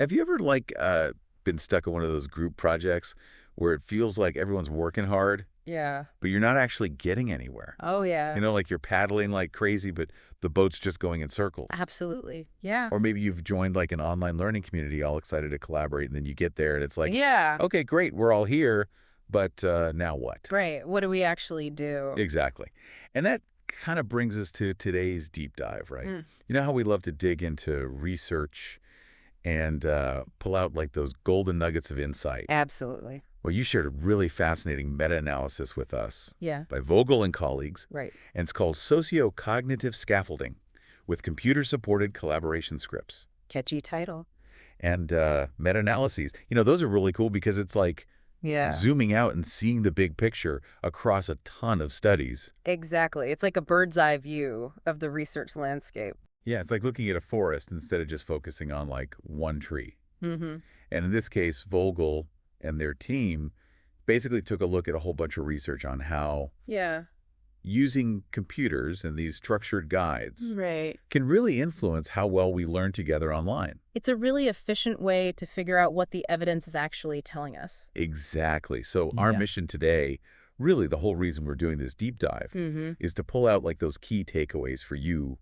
Have you ever been stuck in one of those group projects where it feels like everyone's working hard, Yeah. but you're not actually getting anywhere? Oh, yeah. Like you're paddling like crazy, but the boat's just going in circles. Absolutely. Yeah. Or maybe you've joined like an online learning community all excited to collaborate, and then you get there and it's like, Yeah. okay, great, we're all here, but now what? Right. What do we actually do? Exactly. And that kind of brings us to today's deep dive, right? Mm, You know how we love to dig into research and pull out like those golden nuggets of insight. absolutely. Well, you shared a really fascinating meta-analysis with us Yeah. by Vogel and colleagues, Right. and it's called Socio-Cognitive Scaffolding with Computer-Supported Collaboration Scripts. Catchy title. And meta-analyses. Those are really cool because it's like Yeah. zooming out and seeing the big picture across a ton of studies. Exactly. It's like a bird's eye view of the research landscape. Yeah, it's like looking at a forest instead of just focusing on like one tree. Mm-hmm. And in this case, Vogel and their team basically took a look at a whole bunch of research on how Yeah. using computers and these structured guides Right. can really influence how well we learn together online. It's a really efficient way to figure out what the evidence is actually telling us. Exactly. So our Yeah. mission today, really the whole reason we're doing this deep dive, Mm-hmm. is to pull out like those key takeaways for you,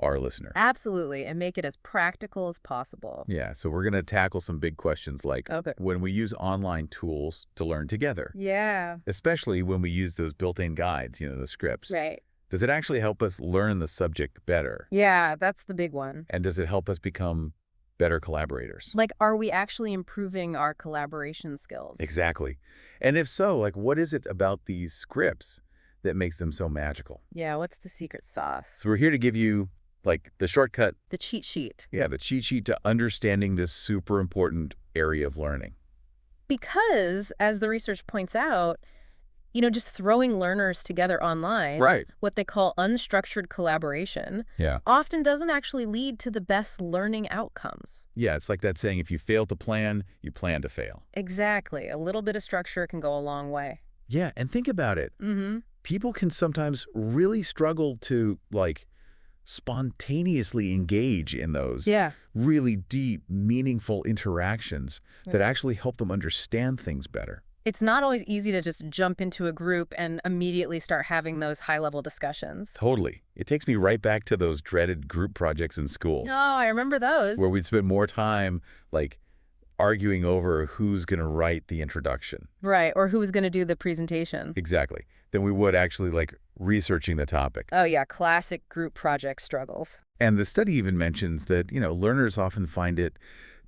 our listener. Absolutely. And make it as practical as possible. Yeah, so we're going to tackle some big questions like Okay. when we use online tools to learn together, Yeah. especially when we use those built-in guides, the scripts. Right. Does it actually help us learn the subject better? Yeah, that's the big one. And does it help us become better collaborators? Like, are we actually improving our collaboration skills? Exactly. And if so, like what is it about these scripts that makes them so magical? Yeah, what's the secret sauce? So we're here to give you like the shortcut, The cheat sheet. yeah, the cheat sheet to understanding this super important area of learning. Because, as the research points out, just throwing learners together online, Right. what they call unstructured collaboration, Yeah. often doesn't actually lead to the best learning outcomes. Yeah, it's like that saying, if you fail to plan, you plan to fail. Exactly. A little bit of structure can go a long way. Yeah, and think about it. Mm-hmm. People can sometimes really struggle to like spontaneously engage in those Yeah. really deep, meaningful interactions that actually help them understand things better. It's not always easy to just jump into a group and immediately start having those high-level discussions. Totally. It takes me right back to those dreaded group projects in school Oh, I remember those. where we'd spend more time like arguing over who's going to write the introduction. Right, or who was going to do the presentation. Exactly. Than we would actually like researching the topic. Oh, yeah, classic group project struggles. And the study even mentions that, learners often find it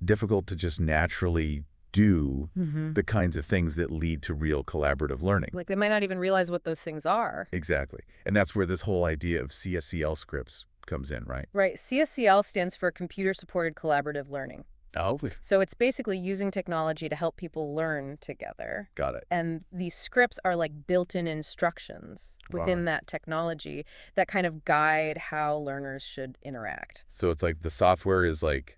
difficult to just naturally do Mm-hmm. the kinds of things that lead to real collaborative learning. Like, they might not even realize what those things are. Exactly. And that's where this whole idea of CSCL scripts comes in, right? Right, CSCL stands for Computer-Supported Collaborative Learning. Oh, So it's basically using technology to help people learn together. got it. And these scripts are like built-in instructions within Wow. that technology that kind of guide how learners should interact. So it's like the software is like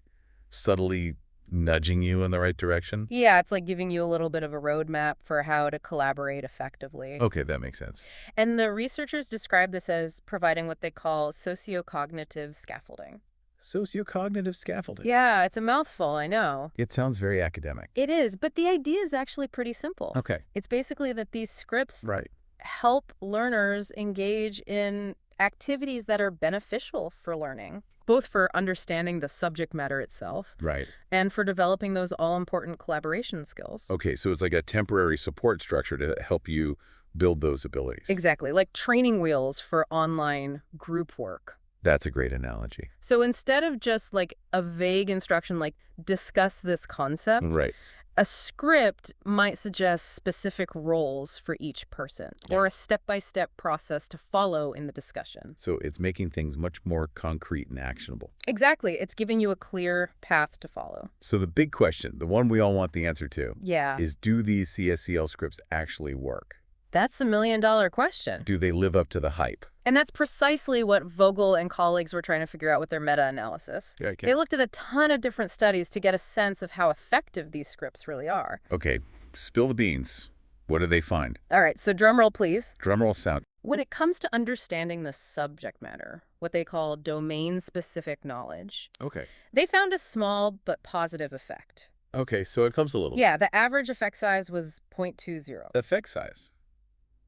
subtly nudging you in the right direction? Yeah, it's like giving you a little bit of a roadmap for how to collaborate effectively. Okay, that makes sense. And the researchers describe this as providing what they call socio-cognitive scaffolding. Sociocognitive scaffolding. Yeah, it's a mouthful, I know. It sounds very academic. It is, but the idea is actually pretty simple. Okay. It's basically that these scripts Right. help learners engage in activities that are beneficial for learning, both for understanding the subject matter itself Right. and for developing those all-important collaboration skills. Okay, so it's like a temporary support structure to help you build those abilities. Exactly, like training wheels for online group work. That's a great analogy. So instead of just like a vague instruction like discuss this concept, Right. a script might suggest specific roles for each person or a step-by-step process to follow in the discussion. So it's making things much more concrete and actionable. Exactly. It's giving you a clear path to follow. So the big question, the one we all want the answer to, Yeah. is do these CSCL scripts actually work? That's the million-dollar question. Do they live up to the hype? And that's precisely what Vogel and colleagues were trying to figure out with their meta-analysis. Okay. They looked at a ton of different studies to get a sense of how effective these scripts really are. Okay, spill the beans. What did they find? All right, so drum roll, please. Drumroll sound. When it comes to understanding the subject matter, what they call domain-specific knowledge. Okay. They found a small but positive effect. Okay, so it comes a little. Yeah, the average effect size was 0.20. Effect size.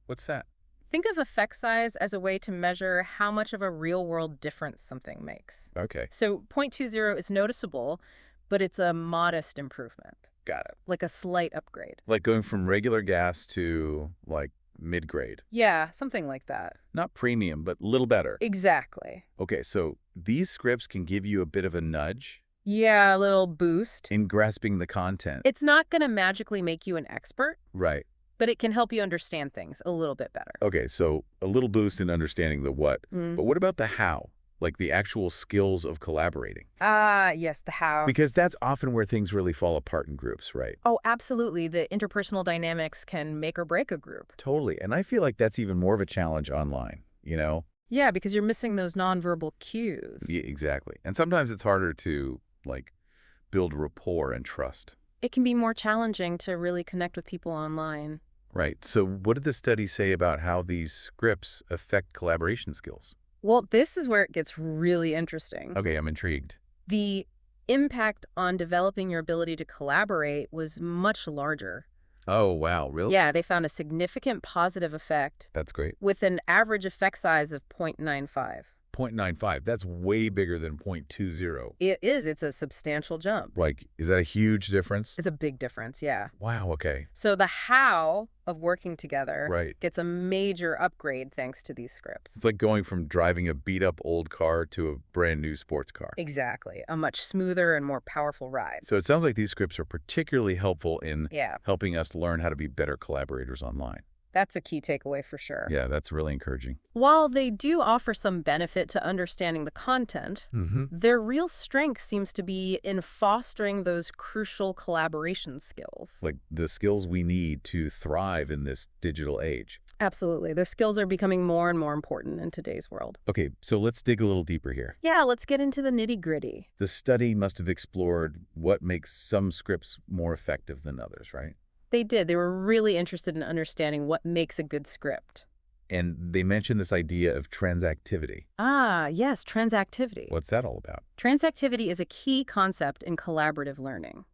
What's that? Think of effect size as a way to measure how much of a real-world difference something makes. Okay. So 0.20 is noticeable, but it's a modest improvement, Got it. like a slight upgrade. Like going from regular gas to, like, mid-grade. Yeah, something like that. Not premium, but a little better. Exactly. Okay, so these scripts can give you a bit of a nudge Yeah, a little boost. in grasping the content. It's not going to magically make you an expert, Right. but it can help you understand things a little bit better. Okay, so a little boost in understanding the what. Mm. But what about the how? Like the actual skills of collaborating? Ah, yes, the how. Because that's often where things really fall apart in groups, right? Oh, absolutely. The interpersonal dynamics can make or break a group. Totally. And I feel like that's even more of a challenge online, you know? Yeah, because you're missing those nonverbal cues. Yeah, exactly. And sometimes it's harder to, like, build rapport and trust. It can be more challenging to really connect with people online. Right. So what did the study say about how these scripts affect collaboration skills? Well, this is where it gets really interesting. Okay, I'm intrigued. The impact on developing your ability to collaborate was much larger. Oh, wow. Really? Yeah, they found a significant positive effect That's great. with an average effect size of 0.95. 0.95. That's way bigger than 0.20. It is. It's a substantial jump. Like, is that a huge difference? It's a big difference, yeah. Wow, okay. So the how of working together Right. gets a major upgrade thanks to these scripts. It's like going from driving a beat-up old car to a brand new sports car. Exactly. A much smoother and more powerful ride. So it sounds like these scripts are particularly helpful in Yeah, helping us learn how to be better collaborators online. that's a key takeaway for sure. Yeah, that's really encouraging. While they do offer some benefit to understanding the content, Mm-hmm. their real strength seems to be in fostering those crucial collaboration skills. Like the skills we need to thrive in this digital age. Absolutely. Their skills are becoming more and more important in today's world. Okay, so let's dig a little deeper here. Yeah, let's get into the nitty-gritty. The study must have explored what makes some scripts more effective than others, right? They did. They were really interested in understanding what makes a good script. And they mentioned this idea of transactivity. Ah, yes, transactivity. What's that all about? Transactivity is a key concept in collaborative learning.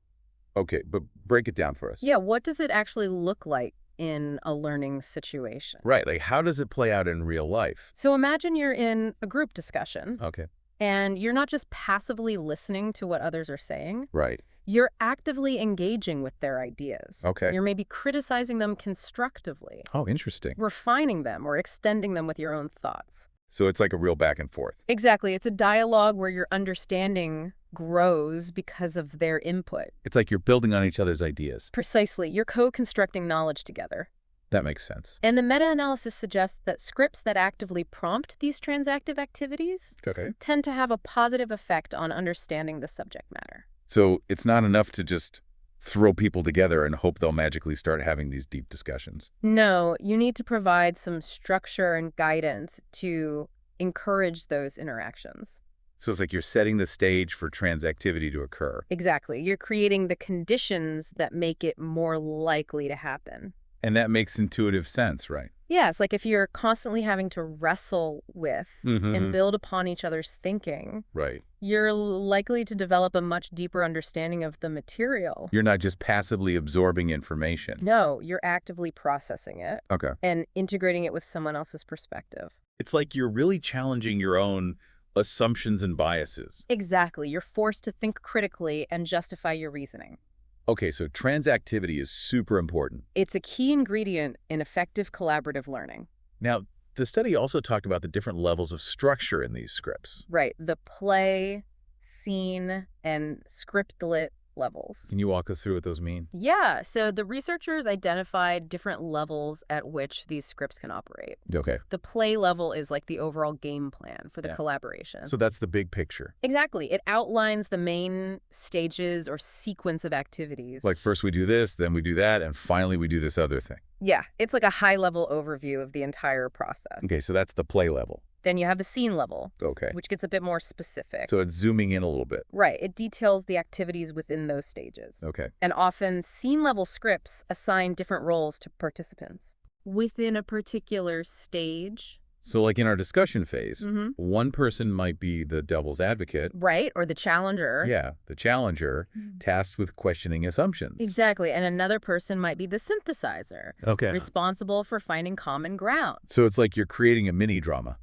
Okay, but break it down for us. Yeah, what does it actually look like in a learning situation? Right, like how does it play out in real life? So imagine you're in a group discussion, Okay. and you're not just passively listening to what others are saying. Right. You're actively engaging with their ideas. Okay. You're maybe criticizing them constructively, Oh, interesting. refining them, or extending them with your own thoughts. So it's like a real back and forth. Exactly. It's a dialogue where your understanding grows because of their input. It's like you're building on each other's ideas. Precisely. You're co-constructing knowledge together. That makes sense. And the meta-analysis suggests that scripts that actively prompt these transactive activities Okay. tend to have a positive effect on understanding the subject matter. So it's not enough to just throw people together and hope they'll magically start having these deep discussions. No, you need to provide some structure and guidance to encourage those interactions. So it's like you're setting the stage for transactivity to occur. Exactly. You're creating the conditions that make it more likely to happen. And that makes intuitive sense, right? Yeah, it's like if you're constantly having to wrestle with and build upon each other's thinking, Right. you're likely to develop a much deeper understanding of the material. You're not just passively absorbing information. No, you're actively processing it Okay. and integrating it with someone else's perspective. It's like you're really challenging your own assumptions and biases. Exactly. You're forced to think critically and justify your reasoning. Okay, so transactivity is super important. It's a key ingredient in effective collaborative learning. Now, the study also talked about the different levels of structure in these scripts. Right. The play, scene, and scriptlet levels. Can you walk us through what those mean? Yeah, so the researchers identified different levels at which these scripts can operate. Okay. The play level is like the overall game plan for the Yeah. collaboration. So that's the big picture. Exactly. It outlines the main stages or sequence of activities. Like first we do this, then we do that, and finally we do this other thing. Yeah, it's like a high-level overview of the entire process. Okay, so that's the play level. Then you have the scene level, Okay. which gets a bit more specific. So it's zooming in a little bit. Right, it details the activities within those stages. Okay. And often, scene-level scripts assign different roles to participants. Within a particular stage, So like in our discussion phase, Mm-hmm. one person might be the devil's advocate. Right, or the challenger. Yeah, the challenger, tasked with questioning assumptions. Exactly, and another person might be the synthesizer, Okay. responsible for finding common ground. So it's like you're creating a mini drama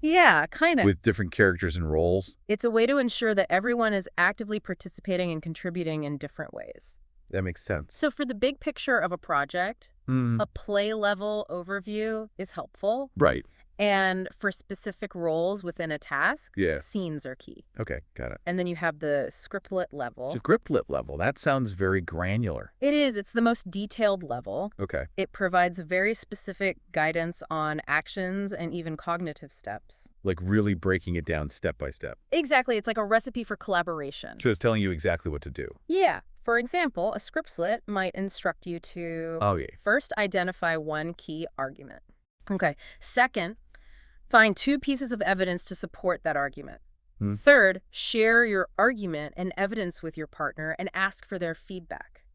Yeah, kind of. with different characters and roles. It's a way to ensure that everyone is actively participating and contributing in different ways. That makes sense. So for the big picture of a project, Mm, a play-level overview is helpful. right. And for specific roles within a task, Yeah. scenes are key. Okay, got it. And then you have the scriptlet level. So griplet level, that sounds very granular. It is. It's the most detailed level. Okay. It provides very specific guidance on actions and even cognitive steps. Like really breaking it down step by step. Exactly. It's like a recipe for collaboration. So it's telling you exactly what to do. Yeah. For example, a scriptlet might instruct you to Oh, yeah. first identify one key argument. Okay. Second, find two pieces of evidence to support that argument. Hmm. Third, share your argument and evidence with your partner and ask for their feedback.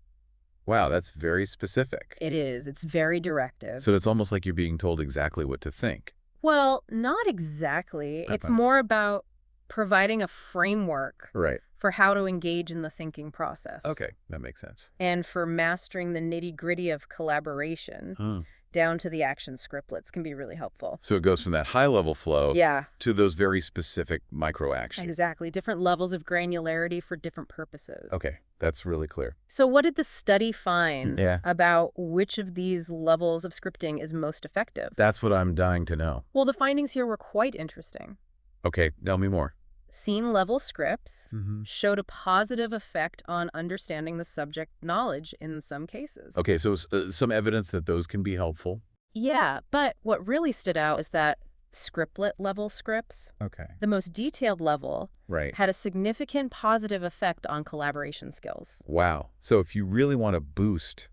Wow, that's very specific. It is. It's very directive. So it's almost like you're being told exactly what to think. Well, not exactly. It's Uh-huh. more about providing a framework Right. for how to engage in the thinking process. Okay, that makes sense. And for mastering the nitty-gritty of collaboration, down to the action scriptlets can be really helpful. So it goes from that high-level flow Yeah, to those very specific micro-actions. exactly. Different levels of granularity for different purposes. Okay, that's really clear. So what did the study find Yeah. about which of these levels of scripting is most effective? That's what I'm dying to know. Well, the findings here were quite interesting. Okay, tell me more. Scene-level scripts Mm-hmm. showed a positive effect on understanding the subject knowledge in some cases. Okay, so some evidence that those can be helpful. Yeah, but what really stood out is that scriptlet-level scripts, Okay. the most detailed level, Right. had a significant positive effect on collaboration skills. Wow. So if you really want to boost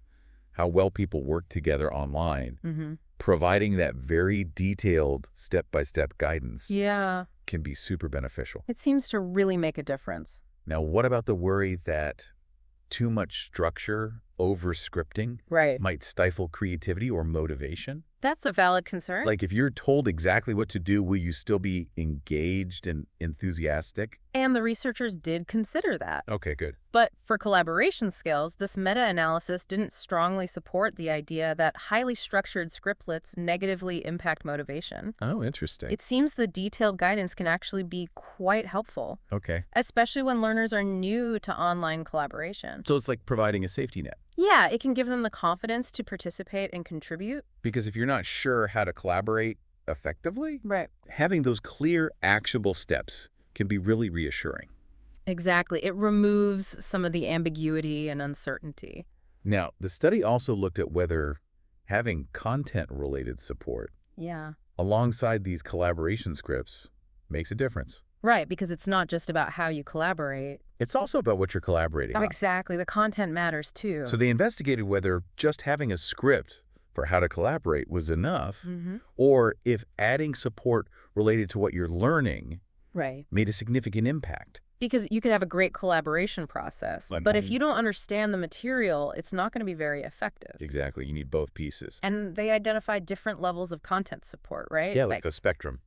how well people work together online, Mm-hmm. providing that very detailed step-by-step guidance Yeah, can be super beneficial. it seems to really make a difference. Now, what about the worry that too much structure, over-scripting, Right. might stifle creativity or motivation? That's a valid concern. Like, if you're told exactly what to do, will you still be engaged and enthusiastic? And the researchers did consider that. Okay, good. But for collaboration skills, this meta-analysis didn't strongly support the idea that highly structured scriptlets negatively impact motivation. Oh, interesting. It seems the detailed guidance can actually be quite helpful, Okay. especially when learners are new to online collaboration. So it's like providing a safety net. Yeah, it can give them the confidence to participate and contribute. Because if you're not sure how to collaborate effectively, Right. having those clear, actionable steps can be really reassuring. Exactly. It removes some of the ambiguity and uncertainty. Now, the study also looked at whether having content-related support Yeah. alongside these collaboration scripts makes a difference. Right, because it's not just about how you collaborate. It's also about what you're collaborating Oh, on. exactly. The content matters too. So they investigated whether just having a script for how to collaborate was enough, Mm-hmm. or if adding support related to what you're learning Right. made a significant impact. Because you could have a great collaboration process, Like- but if you don't understand the material, it's not going to be very effective. Exactly. You need both pieces. And they identified different levels of content support, right? Yeah, like a spectrum.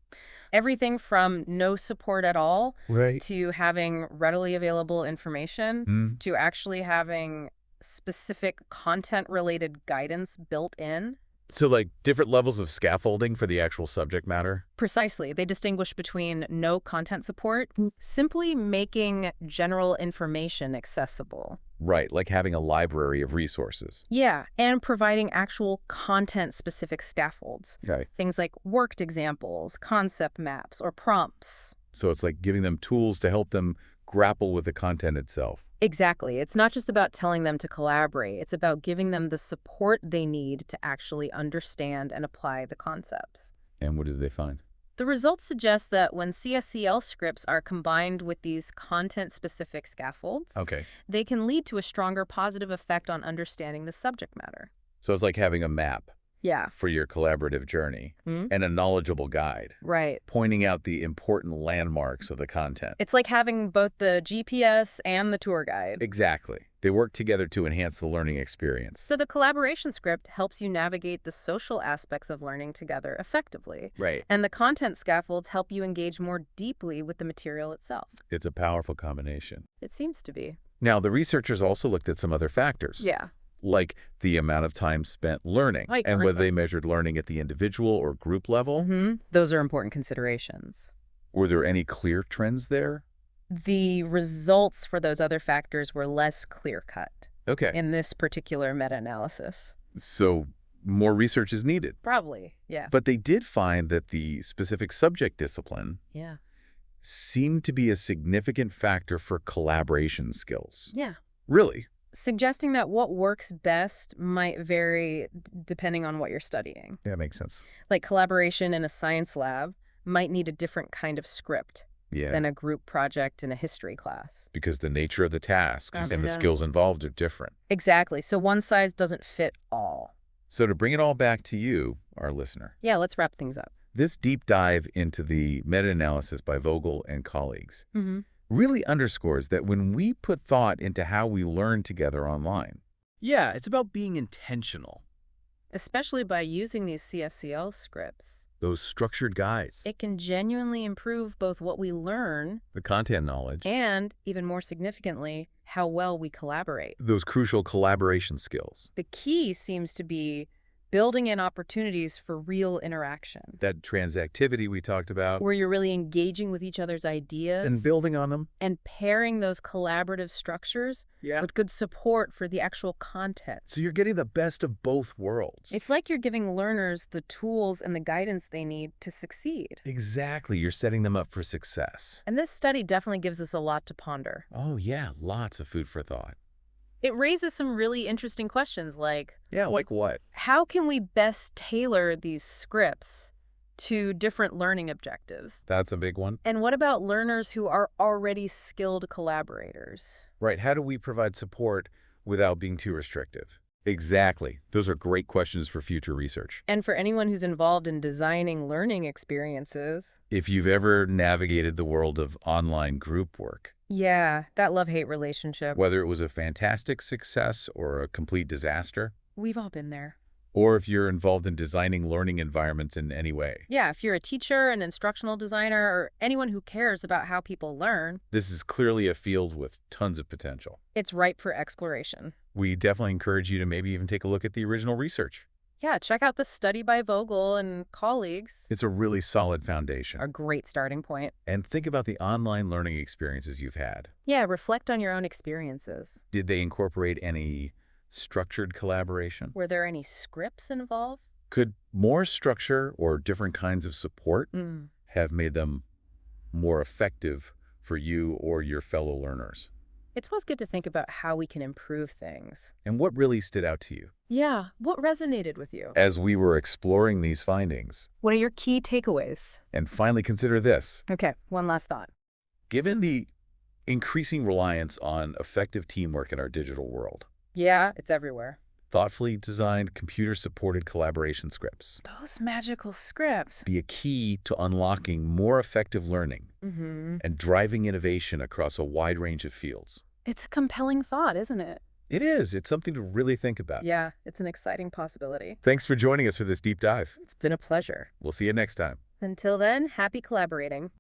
Everything from no support at all Right. to having readily available information Mm. to actually having specific content-related guidance built in. So like different levels of scaffolding for the actual subject matter? Precisely. They distinguish between no content support, simply making general information accessible. Right, like having a library of resources. Yeah, and providing actual content-specific scaffolds. Okay. Things like worked examples, concept maps, or prompts. So it's like giving them tools to help them grapple with the content itself. Exactly. It's not just about telling them to collaborate. It's about giving them the support they need to actually understand and apply the concepts. And what did they find? The results suggest that when CSCL scripts are combined with these content-specific scaffolds, Okay. they can lead to a stronger positive effect on understanding the subject matter. So it's like having a map Yeah. for your collaborative journey, Hmm? and a knowledgeable guide, Right. pointing out the important landmarks of the content. It's like having both the GPS and the tour guide. Exactly. They work together to enhance the learning experience. So the collaboration script helps you navigate the social aspects of learning together effectively. Right. And the content scaffolds help you engage more deeply with the material itself. It's a powerful combination. It seems to be. Now, the researchers also looked at some other factors, Yeah. like the amount of time spent learning Like and whether they everything. measured learning at the individual or group level. Those are important considerations. Were there any clear trends there? The results for those other factors were less clear-cut Okay. in this particular meta-analysis. So more research is needed. Probably, yeah. But they did find that the specific subject discipline Yeah. seemed to be a significant factor for collaboration skills. Yeah. Really? Suggesting that what works best might vary depending on what you're studying. That makes sense. Like collaboration in a science lab might need a different kind of script Yeah. than a group project in a history class. Because the nature of the tasks and the Yeah. skills involved are different. Exactly. So one size doesn't fit all. So to bring it all back to you, our listener, Yeah, let's wrap things up. this deep dive into the meta-analysis by Vogel and colleagues Mm-hmm. really underscores that when we put thought into how we learn together online, yeah, it's about being intentional. Especially by using these CSCL scripts. Those structured guides, It can genuinely improve both what we learn the content knowledge, and, even more significantly, how well we collaborate. those crucial collaboration skills, The key seems to be building in opportunities for real interaction, that transactivity we talked about, where you're really engaging with each other's ideas and building on them. and pairing those collaborative structures Yeah. with good support for the actual content. So you're getting the best of both worlds. It's like you're giving learners the tools and the guidance they need to succeed. Exactly. You're setting them up for success. And this study definitely gives us a lot to ponder. Oh, yeah. Lots of food for thought. It raises some really interesting questions like, Yeah, like what? how can we best tailor these scripts to different learning objectives? That's a big one. And what about learners who are already skilled collaborators? Right. How do we provide support without being too restrictive? Exactly. Those are great questions for future research. And for anyone who's involved in designing learning experiences. If you've ever navigated the world of online group work, Yeah, that love-hate relationship. whether it was a fantastic success or a complete disaster, We've all been there. or if you're involved in designing learning environments in any way, Yeah, if you're a teacher, an instructional designer, or anyone who cares about how people learn, this is clearly a field with tons of potential. it's ripe for exploration. We definitely encourage you to maybe even take a look at the original research. Yeah, check out the study by Vogel and colleagues. It's a really solid foundation. A great starting point. And think about the online learning experiences you've had. Yeah, reflect on your own experiences. Did they incorporate any structured collaboration? Were there any scripts involved? Could more structure or different kinds of support have made them more effective for you or your fellow learners? It's always good to think about how we can improve things. And what really stood out to you? Yeah, what resonated with you? As we were exploring these findings, What are your key takeaways? and finally consider this. Okay, one last thought. Given the increasing reliance on effective teamwork in our digital world, Yeah, it's everywhere. thoughtfully designed computer-supported collaboration scripts Those magical scripts. be a key to unlocking more effective learning and driving innovation across a wide range of fields. It's a compelling thought, isn't it? It is. It's something to really think about. Yeah, it's an exciting possibility. Thanks for joining us for this deep dive. It's been a pleasure. We'll see you next time. Until then, happy collaborating.